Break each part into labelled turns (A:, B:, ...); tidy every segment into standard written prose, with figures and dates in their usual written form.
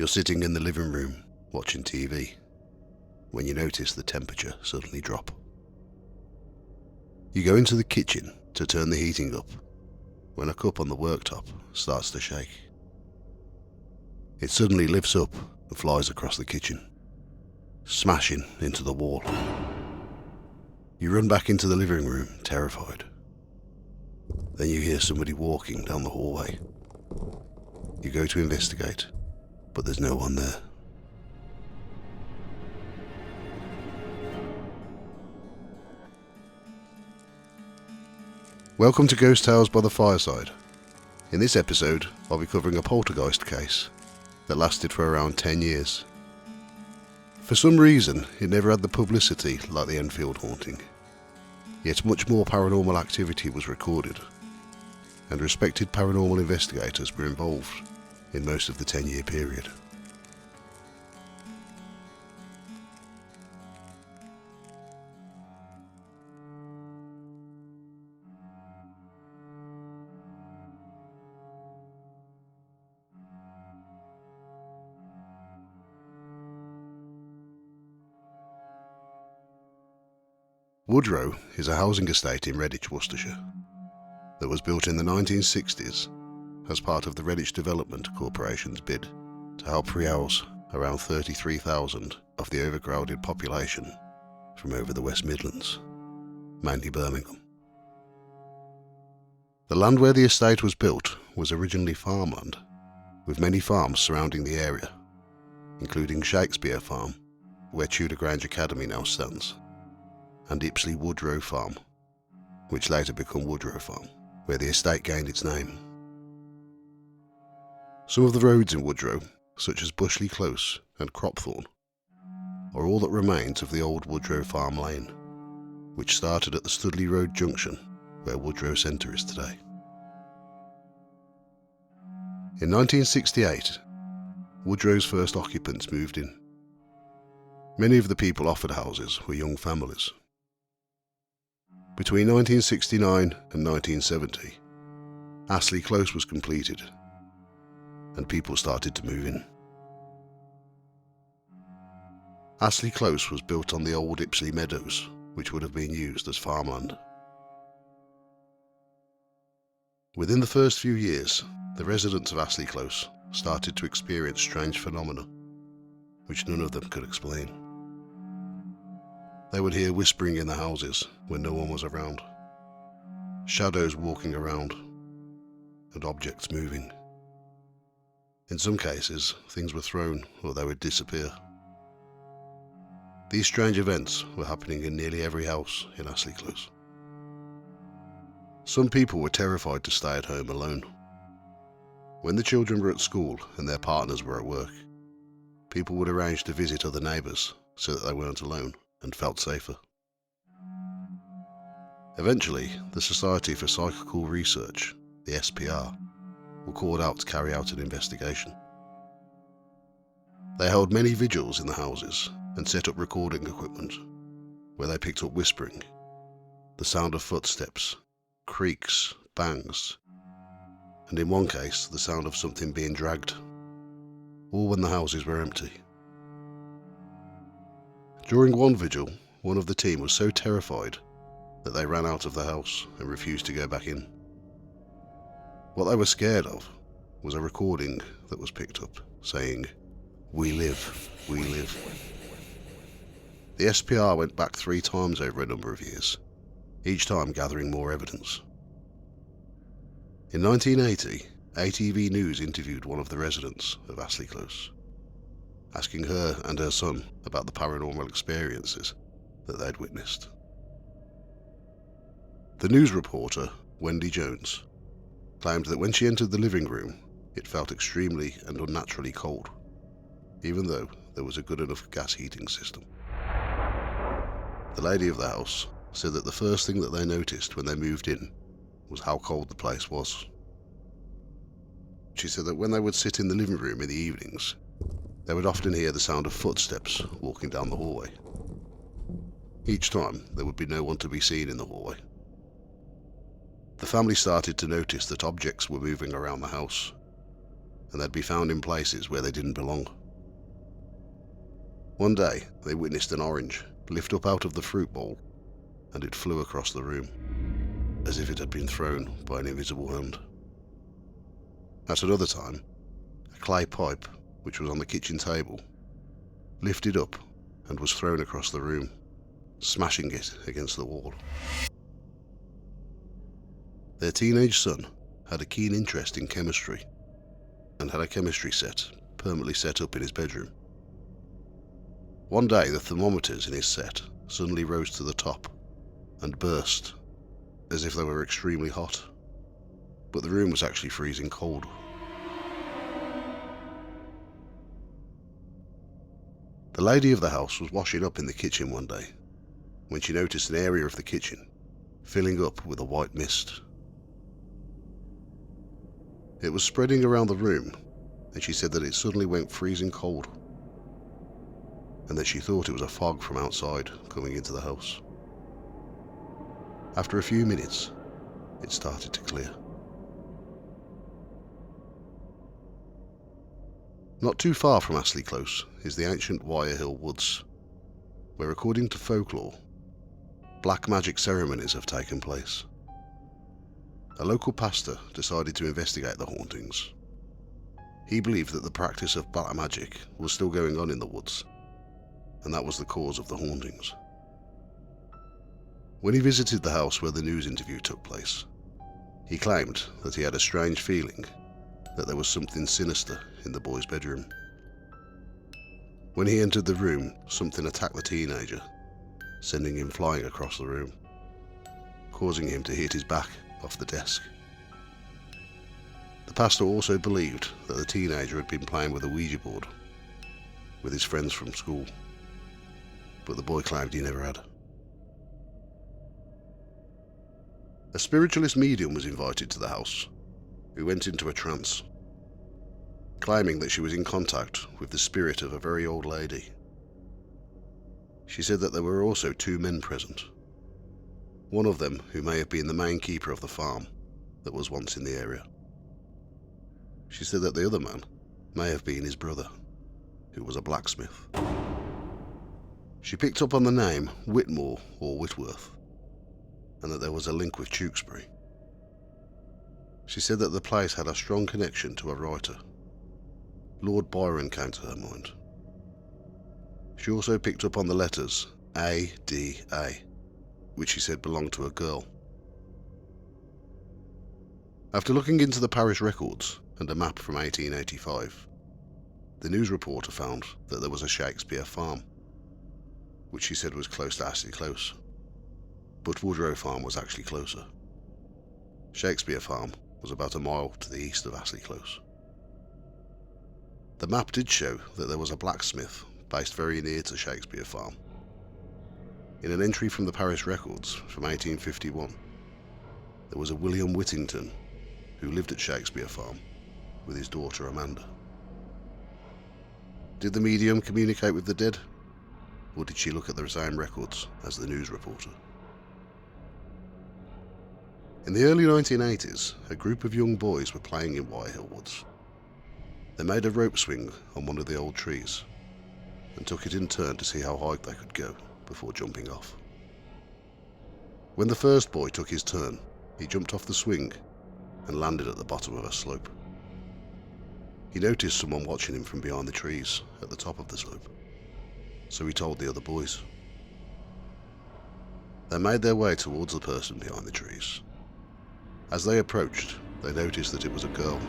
A: You're sitting in the living room watching TV when you notice the temperature suddenly drop. You go into the kitchen to turn the heating up when a cup on the worktop starts to shake. It suddenly lifts up and flies across the kitchen, smashing into the wall. You run back into the living room, terrified. Then you hear somebody walking down the hallway. You go to investigate, but there's no one there. Welcome to Ghost Tales by the Fireside. In this episode, I'll be covering a poltergeist case that lasted for around 10 years. For some reason, it never had the publicity like the Enfield Haunting. Yet much more paranormal activity was recorded, and respected paranormal investigators were involved in most of the 10-year period. Woodrow is a housing estate in Redditch, Worcestershire, that was built in the 1960s as part of the Redditch Development Corporation's bid to help rehouse around 33,000 of the overcrowded population from over the West Midlands, mainly Birmingham. The land where the estate was built was originally farmland, with many farms surrounding the area, including Shakespeare Farm, where Tudor Grange Academy now stands, and Ipsley Woodrow Farm, which later became Woodrow Farm, where the estate gained its name. Some of the roads in Woodrow, such as Bushley Close and Cropthorne, are all that remains of the old Woodrow Farm Lane, which started at the Studley Road junction where Woodrow Centre is today. In 1968, Woodrow's first occupants moved in. Many of the people offered houses were young families. Between 1969 and 1970, Astley Close was completed, and people started to move in. Astley Close was built on the old Ipsley Meadows, which would have been used as farmland. Within the first few years, the residents of Astley Close started to experience strange phenomena, which none of them could explain. They would hear whispering in the houses when no one was around, shadows walking around, and objects moving. In some cases, things were thrown or they would disappear. These strange events were happening in nearly every house in Astley Close. Some people were terrified to stay at home alone. When the children were at school and their partners were at work, people would arrange to visit other neighbours so that they weren't alone and felt safer. Eventually, the Society for Psychical Research, the SPR, were called out to carry out an investigation. They held many vigils in the houses and set up recording equipment, where they picked up whispering, the sound of footsteps, creaks, bangs, and in one case the sound of something being dragged, all when the houses were empty. During one vigil, one of the team was so terrified that they ran out of the house and refused to go back in. What they were scared of was a recording that was picked up saying, "We live, we live." The SPR went back 3 times over a number of years, each time gathering more evidence. In 1980, ATV News interviewed one of the residents of Astley Close, asking her and her son about the paranormal experiences that they'd witnessed. The news reporter, Wendy Jones, claimed that when she entered the living room, it felt extremely and unnaturally cold, even though there was a good enough gas heating system. The lady of the house said that the first thing that they noticed when they moved in was how cold the place was. She said that when they would sit in the living room in the evenings, they would often hear the sound of footsteps walking down the hallway. Each time, there would be no one to be seen in the hallway. The family started to notice that objects were moving around the house, and they'd be found in places where they didn't belong. One day, they witnessed an orange lift up out of the fruit bowl, and it flew across the room, as if it had been thrown by an invisible hand. At another time, a clay pipe, which was on the kitchen table, lifted up and was thrown across the room, smashing it against the wall. Their teenage son had a keen interest in chemistry and had a chemistry set permanently set up in his bedroom. One day, the thermometers in his set suddenly rose to the top and burst as if they were extremely hot, but the room was actually freezing cold. The lady of the house was washing up in the kitchen one day when she noticed an area of the kitchen filling up with a white mist. It was spreading around the room, and she said that it suddenly went freezing cold, and that she thought it was a fog from outside coming into the house. After a few minutes, it started to clear. Not too far from Astley Close is the ancient Wire Hill Woods, where, according to folklore, black magic ceremonies have taken place. A local pastor decided to investigate the hauntings. He believed that the practice of black magic was still going on in the woods, and that was the cause of the hauntings. When he visited the house where the news interview took place, he claimed that he had a strange feeling that there was something sinister in the boy's bedroom. When he entered the room, something attacked the teenager, sending him flying across the room, causing him to hit his back off the desk. The pastor also believed that the teenager had been playing with a Ouija board with his friends from school, but the boy claimed he never had. A spiritualist medium was invited to the house, who went into a trance, claiming that she was in contact with the spirit of a very old lady. She said that there were also two men present, one of them who may have been the main keeper of the farm that was once in the area. She said that the other man may have been his brother, who was a blacksmith. She picked up on the name Whitmore or Whitworth, and that there was a link with Tewkesbury. She said that the place had a strong connection to a writer. Lord Byron came to her mind. She also picked up on the letters A.D.A., which she said belonged to a girl. After looking into the parish records and a map from 1885, the news reporter found that there was a Shakespeare farm, which she said was close to Astley Close, but Woodrow farm was actually closer. Shakespeare farm was about a mile to the east of Astley Close. The map did show that there was a blacksmith based very near to Shakespeare farm. In an entry from the parish records from 1851, there was a William Whittington who lived at Shakespeare farm with his daughter Amanda. Did the medium communicate with the dead, or did she look at the same records as the news reporter? In the early 1980s, a group of young boys were playing in Wire Hill Woods. They made a rope swing on one of the old trees and took it in turn to see how high they could go before jumping off. When the first boy took his turn, he jumped off the swing and landed at the bottom of a slope. He noticed someone watching him from behind the trees at the top of the slope, so he told the other boys. They made their way towards the person behind the trees. As they approached, they noticed that it was a girl,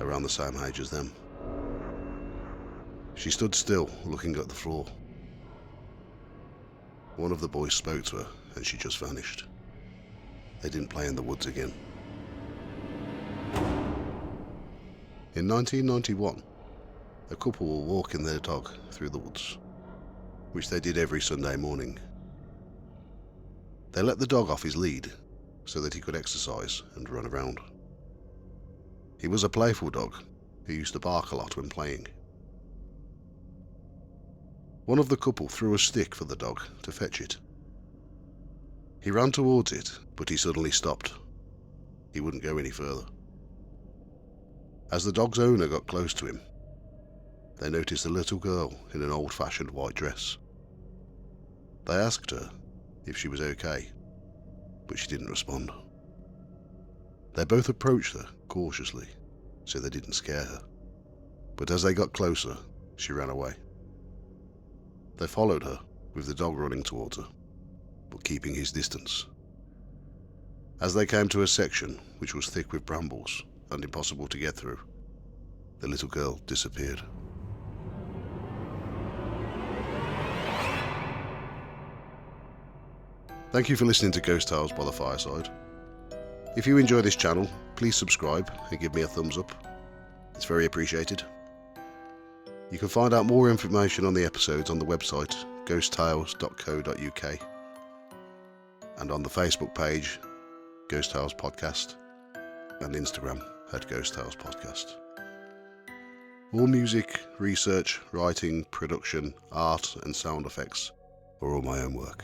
A: around the same age as them. She stood still, looking at the floor. One of the boys spoke to her, and she just vanished. They didn't play in the woods again. In 1991, a couple were walking their dog through the woods, which they did every Sunday morning. They let the dog off his lead so that he could exercise and run around. He was a playful dog who used to bark a lot when playing. One of the couple threw a stick for the dog to fetch it. He ran towards it, but he suddenly stopped. He wouldn't go any further. As the dog's owner got close to him, they noticed a little girl in an old-fashioned white dress. They asked her if she was okay, but she didn't respond. They both approached her cautiously, so they didn't scare her. But as they got closer, she ran away. They followed her, with the dog running towards her, but keeping his distance. As they came to a section which was thick with brambles and impossible to get through, the little girl disappeared. Thank you for listening to Ghost Tales by the Fireside. If you enjoy this channel, please subscribe and give me a thumbs up. It's very appreciated. You can find out more information on the episodes on the website ghosttales.co.uk and on the Facebook page Ghost Tales Podcast and Instagram at Ghost Tales Podcast. All music, research, writing, production, art and sound effects are all my own work.